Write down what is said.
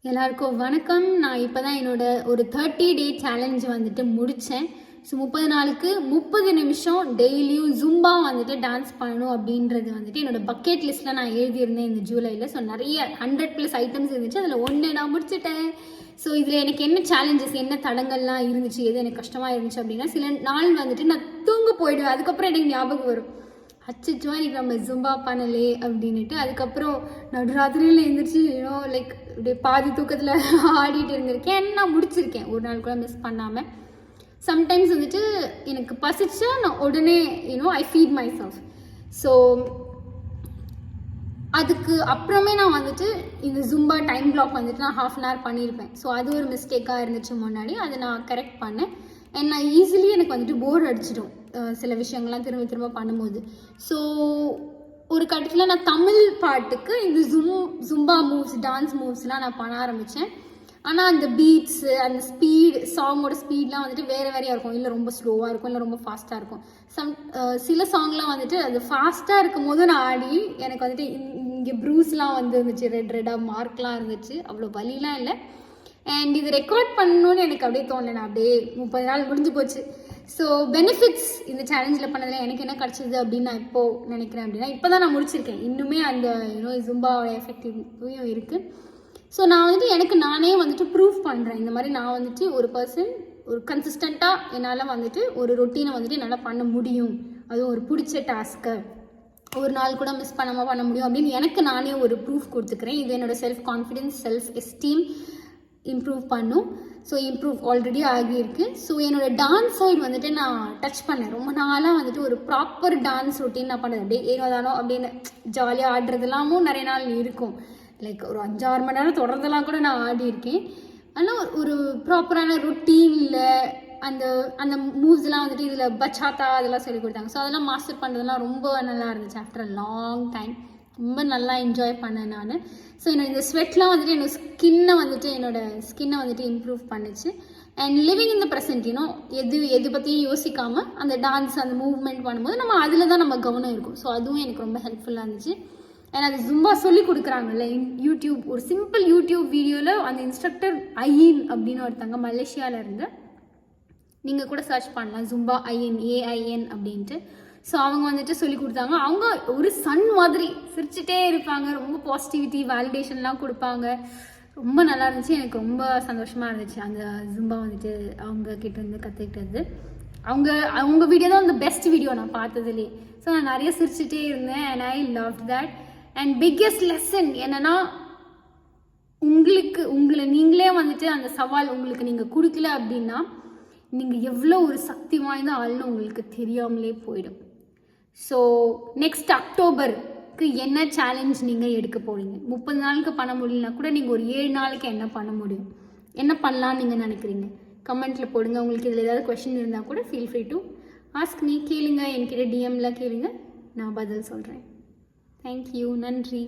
எல்லாருக்கும் வணக்கம். நான் இப்போ தான் என்னோட ஒரு 30 டே சேலஞ்ச் வந்துட்டு முடித்தேன். ஸோ 30 நாளுக்கு 30 நிமிஷம் டெய்லியும் ஜும்பா வந்துட்டு டான்ஸ் பண்ணணும் அப்படின்றது வந்துட்டு என்னோட பக்கெட் லிஸ்ட்டில் நான் எழுதியிருந்தேன் இந்த ஜூலையில். ஸோ நிறைய 100+ ஐட்டம்ஸ் இருந்துச்சு, அதில் ஒன்று நான் முடிச்சிட்டேன். ஸோ இதில் எனக்கு என்ன சேலஞ்சஸ், என்ன தடங்கள்லாம் இருந்துச்சு, எது எனக்கு கஷ்டமாக இருந்துச்சு அப்படின்னா, சில நாள் வந்துட்டு நான் தூங்க போயிடுவேன். அதுக்கப்புறம் எனக்கு ஞாபகம் வரும், அச்சோ இன்னைக்கு நம்ம ஜும்பா பண்ணலே அப்படின்ட்டு. அதுக்கப்புறம் நடுராத்திரியில் எழுந்திரிச்சு லைக் இப்படி பாதி தூக்கத்தில் ஆடிட்டு இருந்திருக்கேன். நான் முடிச்சிருக்கேன், ஒரு நாள் கூட மிஸ் பண்ணாமல். சம்டைம்ஸ் வந்துட்டு எனக்கு பசிச்சா நான் உடனே ஐ ஃபீட் மை செல்ஃப். ஸோ அதுக்கு அப்புறமே நான் வந்துட்டு இந்த ஜும்பா டைம் பிளாக் வந்துட்டு நான் 1/2 hour பண்ணியிருப்பேன். ஸோ அது ஒரு மிஸ்டேக்காக இருந்துச்சு முன்னாடி, அதை நான் கரெக்ட் பண்ணேன். அண்ட் நான் ஈஸிலி எனக்கு வந்துட்டு போர் அடிச்சிடும் சில விஷயங்கள்லாம் திரும்ப திரும்ப பண்ணும்போது. ஸோ ஒரு கட்டத்தில் நான் தமிழ் பாட்டுக்கு இந்த ஜும்பா மூவ்ஸ், டான்ஸ் மூவ்ஸ்லாம் நான் பண்ண ஆரம்பித்தேன். ஆனால் அந்த பீட்ஸு, அந்த ஸ்பீடு, சாங்கோட ஸ்பீட்லாம் வந்துட்டு வேறு வேறையாக இருக்கும். இல்லை ரொம்ப ஸ்லோவாக இருக்கும், இல்லை ரொம்ப ஃபாஸ்ட்டாக இருக்கும். சில சாங்லாம் வந்துட்டு அது ஃபாஸ்ட்டாக இருக்கும் போது நான் ஆடி எனக்கு வந்துட்டு இங்கே ப்ரூஸ்லாம் வந்து இருந்துச்சு, ரெட்டாக மார்க்லாம் இருந்துச்சு. அவ்வளோ வலிலாம் இல்லை. அண்ட் இது ரெக்கார்ட் பண்ணணும்னு எனக்கு அப்படியே தோணலை. அப்படியே 30 நாள் முடிஞ்சு போச்சு. ஸோ பெனிஃபிட்ஸ் இந்த சேலஞ்சில் பண்ணதில் எனக்கு என்ன கிடச்சிது அப்படின்னு நான் இப்போது நினைக்கிறேன் அப்படின்னா, இப்போ தான் நான் முடிச்சிருக்கேன். இன்னுமே அந்த ஜும்பாவோட எஃபெக்டிவும் இருக்குது. ஸோ நான் வந்துட்டு எனக்கு நானே வந்துட்டு ப்ரூவ் பண்ணுறேன். இந்த மாதிரி நான் வந்துட்டு ஒரு பர்சன், ஒரு கன்சிஸ்டண்ட்டாக என்னால் வந்துட்டு ஒரு ரொட்டீனை வந்துட்டு என்னால் பண்ண முடியும். அதுவும் ஒரு பிடிச்ச டாஸ்க்கை ஒரு நாள் கூட மிஸ் பண்ணாமல் பண்ண முடியும் அப்படின்னு எனக்கு நானே ஒரு ப்ரூஃப் கொடுத்துக்கிறேன். இது என்னோடய self confidence, self esteem improve பண்ணும். ஸோ இம்ப்ரூவ் ஆல்ரெடி ஆகியிருக்கு. ஸோ என்னோடய டான்ஸ் சைடு வந்துட்டு நான் டச் பண்ணேன். ரொம்ப நாளாக வந்துட்டு ஒரு ப்ராப்பர் டான்ஸ் ரொட்டீன் நான் பண்ணது. அப்படியே ஏனோதானோ அப்படின்னு ஜாலியாக ஆடுறதுலாமும் நிறைய நாள் இருக்கும். லைக் ஒரு 5-6 மணி நேரம் தொடர்ந்தெல்லாம் கூட நான் ஆடியிருக்கேன். ஆனால் ஒரு ப்ராப்பரான ரொட்டீனில் அந்த அந்த மூவ்ஸ்லாம் வந்துட்டு இதில் பச்சாத்தா அதெல்லாம் சொல்லி கொடுத்தாங்க. ஸோ அதெல்லாம் மாஸ்டர் பண்ணுறதுலாம் ரொம்ப நல்லா இருந்துச்சு. ஆஃப்டர் அ லாங் டைம் ரொம்ப நல்லா என்ஜாய் பண்ணேன் நான். ஸோ என்னோட இந்த ஸ்வெட்லாம் வந்துட்டு என்னோட ஸ்கின்னை வந்துட்டு இம்ப்ரூவ் பண்ணிச்சு. And living in the present, எது பற்றியும் யோசிக்காமல் அந்த டான்ஸ், அந்த மூவ்மெண்ட் பண்ணும்போது நம்ம அதில் தான் நம்ம கவனம் இருக்கும். ஸோ அதுவும் எனக்கு ரொம்ப ஹெல்ப்ஃபுல்லாக இருந்துச்சு. அண்ட் அது ஜும்பா சொல்லி கொடுக்குறாங்கல்ல யூடியூப், ஒரு சிம்பிள் யூடியூப் வீடியோவில் அந்த இன்ஸ்ட்ரக்டர் ஐயின் அப்படின்னு ஒருத்தங்க மலேசியாவில் இருந்து, நீங்கள் கூட சர்ச் பண்ணலாம் ஜும்பா ஐஎன், AIN அப்படின்ட்டு. ஸோ அவங்க வந்துட்டு சொல்லி கொடுத்தாங்க. அவங்க ஒரு சன் மாதிரி சிரிச்சுட்டே இருப்பாங்க, ரொம்ப பாசிட்டிவிட்டி, வேலிடேஷன்லாம் கொடுப்பாங்க. ரொம்ப நல்லா இருந்துச்சு. எனக்கு ரொம்ப சந்தோஷமாக இருந்துச்சு அந்த ஜும்பா வந்துட்டு அவங்க கிட்ட இருந்து கற்றுக்கிட்டது. அவங்க வீடியோ தான் அந்த பெஸ்ட் வீடியோ நான் பார்த்ததுலேயே. ஸோ நான் நிறைய சிரிச்சுட்டே இருந்தேன். And I love that. And biggest lesson என்னென்னா, உங்களை நீங்களே வந்துட்டு அந்த சவால் உங்களுக்கு நீங்கள் கொடுக்கல அப்படின்னா நீங்கள் எவ்வளோ ஒரு சக்தி வாய்ந்த ஆள்னு உங்களுக்கு தெரியாமலே போயிடும். ஸோ நெக்ஸ்ட் அக்டோபருக்கு என்ன சேலஞ்ச் நீங்கள் எடுக்க போகிறீங்க? 30 நாளுக்கு பண்ண முடியலனா கூட நீங்கள் ஒரு 7 நாளுக்கு என்ன பண்ண முடியும், என்ன பண்ணலான்னு நீங்கள் நினைக்கிறீங்க? கமெண்ட்டில் போடுங்க. உங்களுக்கு இதில் ஏதாவது கொஷின் இருந்தால் கூட feel free to ask me. கேளுங்க, என்கிட்ட DMல கேளுங்க, நான் பதில் சொல்கிறேன். தேங்க்யூ, நன்றி.